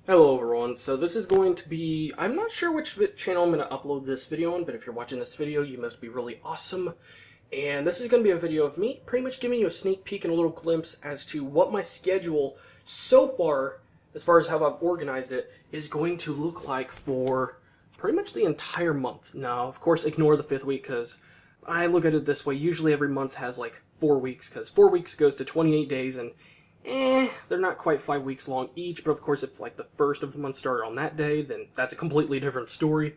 Hello everyone, so this is going to be, I'm not sure which channel I'm going to upload this video on, but if you're watching this video, you must be really awesome. And this is going to be a video of me pretty much giving you a sneak peek and a little glimpse as to what my schedule so far, as far as how I've organized it, is going to look like for pretty much the entire month. Now, of course, ignore the 5th week because I look at it this way, usually every month has like 4 weeks, because 4 weeks goes to 28 days, and they're not quite 5 weeks long each, but of course if like the first of the month started on that day, then that's a completely different story.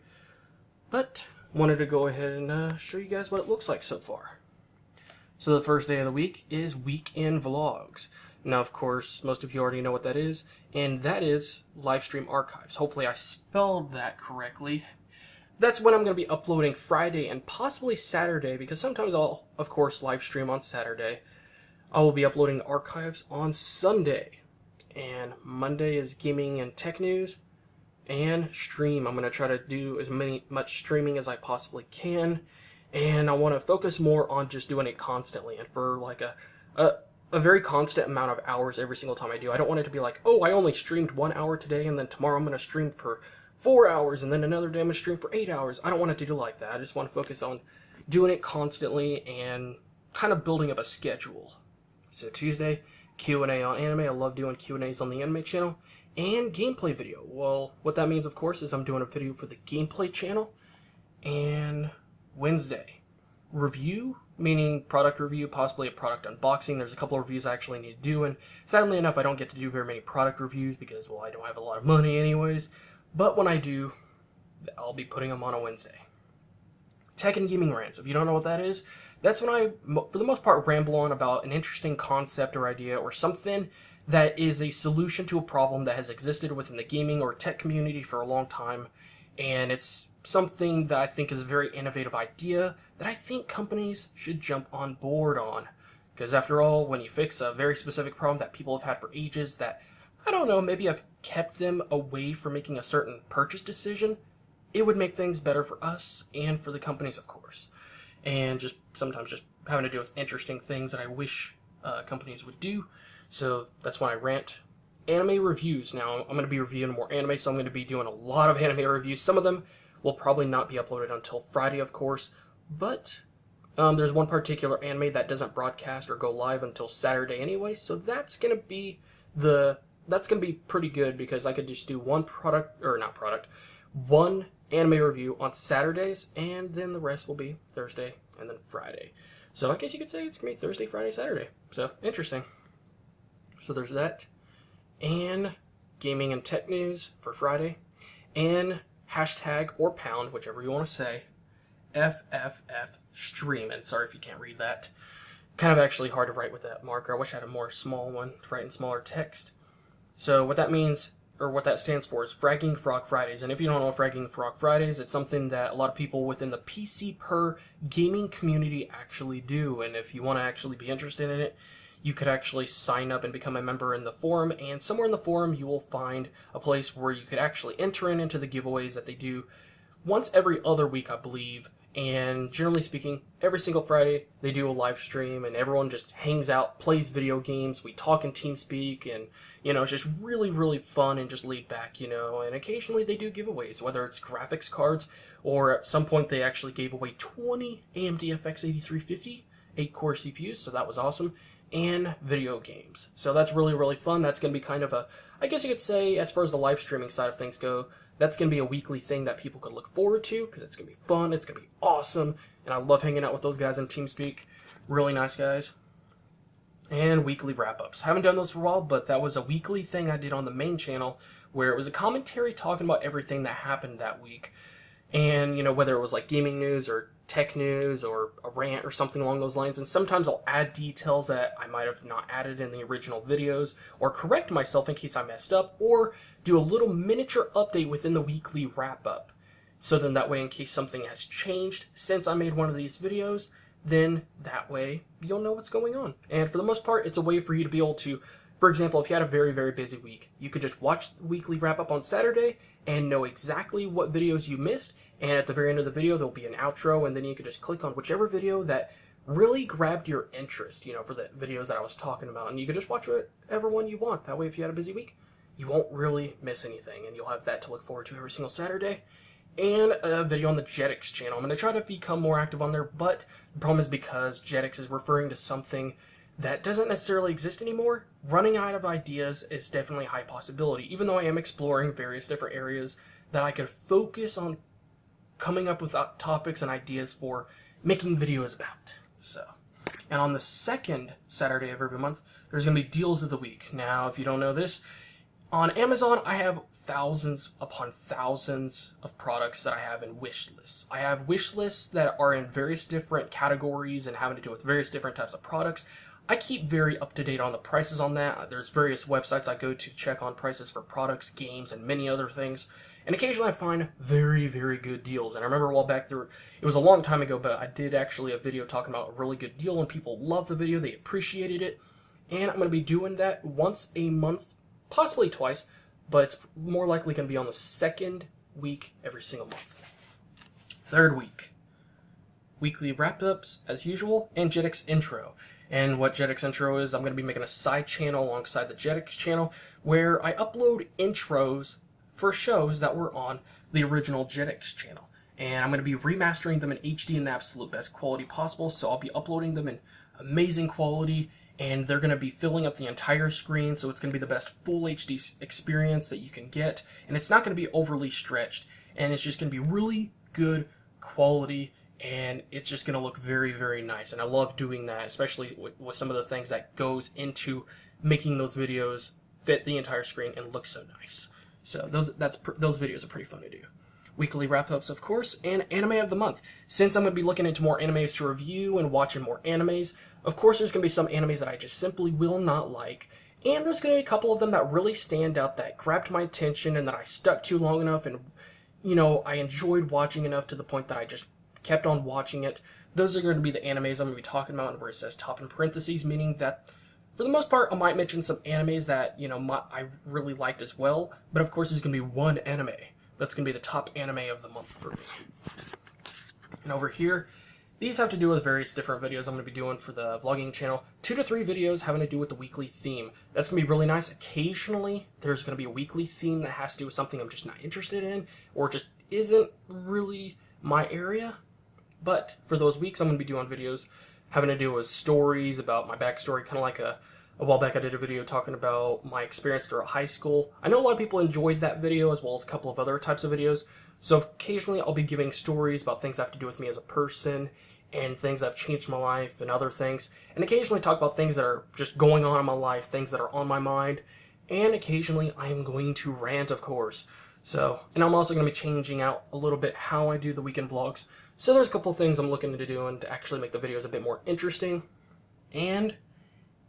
But wanted to go ahead and show you guys what it looks like so far. So the first day of the week is weekend vlogs. Now of course most of you already know what that is, and that is Livestream Archives. Hopefully I spelled that correctly. That's when I'm going to be uploading Friday and possibly Saturday, because sometimes I'll of course live stream on Saturday. I will be uploading the archives on Sunday, and Monday is gaming and tech news, and stream. I'm going to try to do as much streaming as I possibly can, and I want to focus more on just doing it constantly, and for like a very constant amount of hours every single time I do. I don't want it to be like, oh, I only streamed 1 hour today, and then tomorrow I'm going to stream for 4 hours, and then another day I'm going to stream for 8 hours. I don't want it to do like that. I just want to focus on doing it constantly and kind of building up a schedule. So Tuesday, Q&A on anime. I love doing Q&As on the anime channel. And gameplay video. Well, what that means, of course, is I'm doing a video for the gameplay channel. And Wednesday, review, meaning product review, possibly a product unboxing. There's a couple of reviews I actually need to do, and sadly enough, I don't get to do very many product reviews because, well, I don't have a lot of money anyways. But when I do, I'll be putting them on a Wednesday. Tech and gaming rants. If you don't know what that is, that's when I, for the most part, ramble on about an interesting concept or idea or something that is a solution to a problem that has existed within the gaming or tech community for a long time. And it's something that I think is a very innovative idea that I think companies should jump on board on. Because after all, when you fix a very specific problem that people have had for ages that, I don't know, maybe have kept them away from making a certain purchase decision, it would make things better for us and for the companies, of course. And just sometimes just having to do with interesting things that I wish companies would do. So that's when I rant. Anime reviews. Now, I'm going to be reviewing more anime, so I'm going to be doing a lot of anime reviews. Some of them will probably not be uploaded until Friday, of course, but there's one particular anime that doesn't broadcast or go live until Saturday anyway, so that's going to be pretty good, because I could just do one anime review on Saturdays, and then the rest will be Thursday and then Friday. So I guess you could say it's going to be Thursday, Friday, Saturday. So, interesting. So there's that. And gaming and tech news for Friday. And hashtag or pound, whichever you want to say, FFF stream. And sorry if you can't read that. Kind of actually hard to write with that marker. I wish I had a more small one to write in smaller text. So what that means, or what that stands for, is Fragging Frog Fridays. And if you don't know Fragging Frog Fridays, it's something that a lot of people within the PC per gaming community actually do. And if you want to actually be interested in it, you could actually sign up and become a member in the forum. And somewhere in the forum, you will find a place where you could actually enter into the giveaways that they do once every other week, I believe. And generally speaking, every single Friday they do a live stream and everyone just hangs out, plays video games, we talk in TeamSpeak, and it's just really, really fun and just laid back, and occasionally they do giveaways, whether it's graphics cards, or at some point they actually gave away 20 AMD FX 8350 8-core CPUs, so that was awesome, and video games. So that's really, really fun. That's going to be kind of I guess you could say, as far as the live streaming side of things go, that's going to be a weekly thing that people could look forward to, because it's going to be fun, it's going to be awesome, and I love hanging out with those guys in TeamSpeak. Really nice guys. And weekly wrap-ups. Haven't done those for a while, but that was a weekly thing I did on the main channel, where it was a commentary talking about everything that happened that week. And, whether it was like gaming news or tech news or a rant or something along those lines. And sometimes I'll add details that I might have not added in the original videos, or correct myself in case I messed up, or do a little miniature update within the weekly wrap-up. So then that way, in case something has changed since I made one of these videos, then that way you'll know what's going on. And for the most part, it's a way for you to be able to, for example, if you had a very, very busy week, you could just watch the weekly wrap-up on Saturday and know exactly what videos you missed. And at the very end of the video, there'll be an outro, and then you can just click on whichever video that really grabbed your interest, for the videos that I was talking about. And you can just watch whatever one you want. That way, if you had a busy week, you won't really miss anything, and you'll have that to look forward to every single Saturday. And a video on the Jetix channel. I'm going to try to become more active on there, but the problem is because Jetix is referring to something that doesn't necessarily exist anymore. Running out of ideas is definitely a high possibility, even though I am exploring various different areas that I could focus on coming up with topics and ideas for making videos about. So, and on the second Saturday of every month, there's going to be deals of the week. Now, if you don't know this, on Amazon, I have thousands upon thousands of products that I have in wish lists. I have wish lists that are in various different categories and having to do with various different types of products. I keep very up to date on the prices on that. There's various websites I go to check on prices for products, games, and many other things. And occasionally I find very, very good deals. And I remember a while back, it was a long time ago, but I did actually a video talking about a really good deal, and people loved the video. They appreciated it. And I'm going to be doing that once a month, possibly twice, but it's more likely going to be on the second week every single month. Third week, weekly wrap-ups as usual, and Jetix Intro. And what Jetix Intro is, I'm going to be making a side channel alongside the Jetix channel where I upload intros for shows that were on the original Jetix channel. And I'm going to be remastering them in HD in the absolute best quality possible, so I'll be uploading them in amazing quality, and they're going to be filling up the entire screen, so it's going to be the best full HD experience that you can get, and it's not going to be overly stretched, and it's just going to be really good quality, and it's just going to look very, very nice. And I love doing that, especially with some of the things that goes into making those videos fit the entire screen and look so nice. So those videos are pretty fun to do. Weekly wrap-ups, of course, and anime of the month. Since I'm going to be looking into more animes to review and watching more animes, of course there's going to be some animes that I just simply will not like, and there's going to be a couple of them that really stand out, that grabbed my attention and that I stuck to long enough, and, you know, I enjoyed watching enough to the point that I just kept on watching it. Those are going to be the animes I'm going to be talking about, where it says top in parentheses, meaning that for the most part I might mention some animes that, you know, I really liked as well, but of course there's going to be one anime that's going to be the top anime of the month for me. And over here, these have to do with various different videos I'm going to be doing for the vlogging channel. 2 to 3 videos having to do with the weekly theme. That's going to be really nice. Occasionally, there's going to be a weekly theme that has to do with something I'm just not interested in, or just isn't really my area. But for those weeks, I'm going to be doing videos having to do with stories about my backstory, kind of like a while back I did a video talking about my experience throughout high school. I know a lot of people enjoyed that video, as well as a couple of other types of videos. So occasionally I'll be giving stories about things that have to do with me as a person, and things that have changed my life, and other things. And occasionally talk about things that are just going on in my life, things that are on my mind. And occasionally I am going to rant, of course. So, and I'm also going to be changing out a little bit how I do the weekend vlogs. So there's a couple of things I'm looking into doing to actually make the videos a bit more interesting. And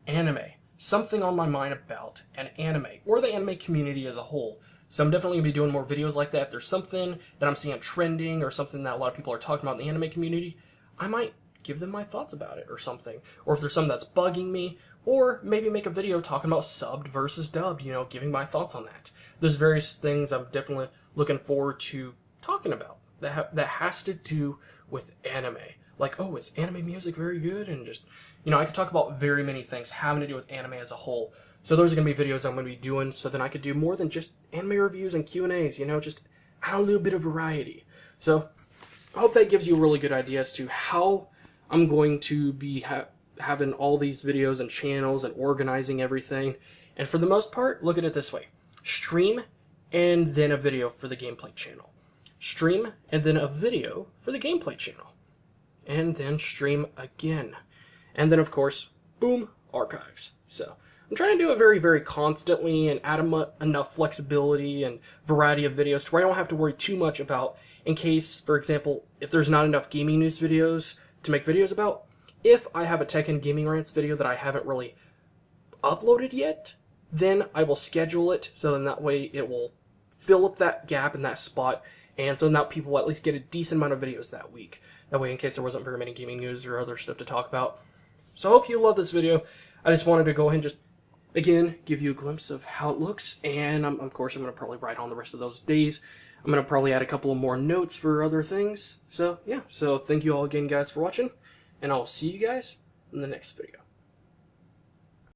anime. Something on my mind about an anime, or the anime community as a whole. So I'm definitely going to be doing more videos like that. If there's something that I'm seeing trending, or something that a lot of people are talking about in the anime community, I might give them my thoughts about it or something. Or if there's something that's bugging me, or maybe make a video talking about subbed versus dubbed, you know, giving my thoughts on that. There's various things I'm definitely looking forward to talking about that has to do with anime. Like, oh, is anime music very good? And just, you know, I could talk about very many things having to do with anime as a whole. So those are going to be videos I'm going to be doing, so then I could do more than just anime reviews and Q&As, you know, just add a little bit of variety. So I hope that gives you a really good idea as to how I'm going to be having all these videos and channels and organizing everything. And for the most part, look at it this way. Stream, and then a video for the gameplay channel. Stream, and then a video for the gameplay channel. And then stream again. And then, of course, boom, archives. So I'm trying to do it very, very constantly and add enough flexibility and variety of videos to where I don't have to worry too much about, in case, for example, if there's not enough gaming news videos to make videos about, if I have a Tekken Gaming Rants video that I haven't really uploaded yet, then I will schedule it, so then that way it will fill up that gap in that spot, and so now people will at least get a decent amount of videos that week. That way, in case there wasn't very many gaming news or other stuff to talk about. So I hope you love this video. I just wanted to go ahead and just, again, give you a glimpse of how it looks, and of course I'm going to probably write on the rest of those days. I'm going to probably add a couple of more notes for other things. So, yeah. So, thank you all again, guys, for watching, and I'll see you guys in the next video.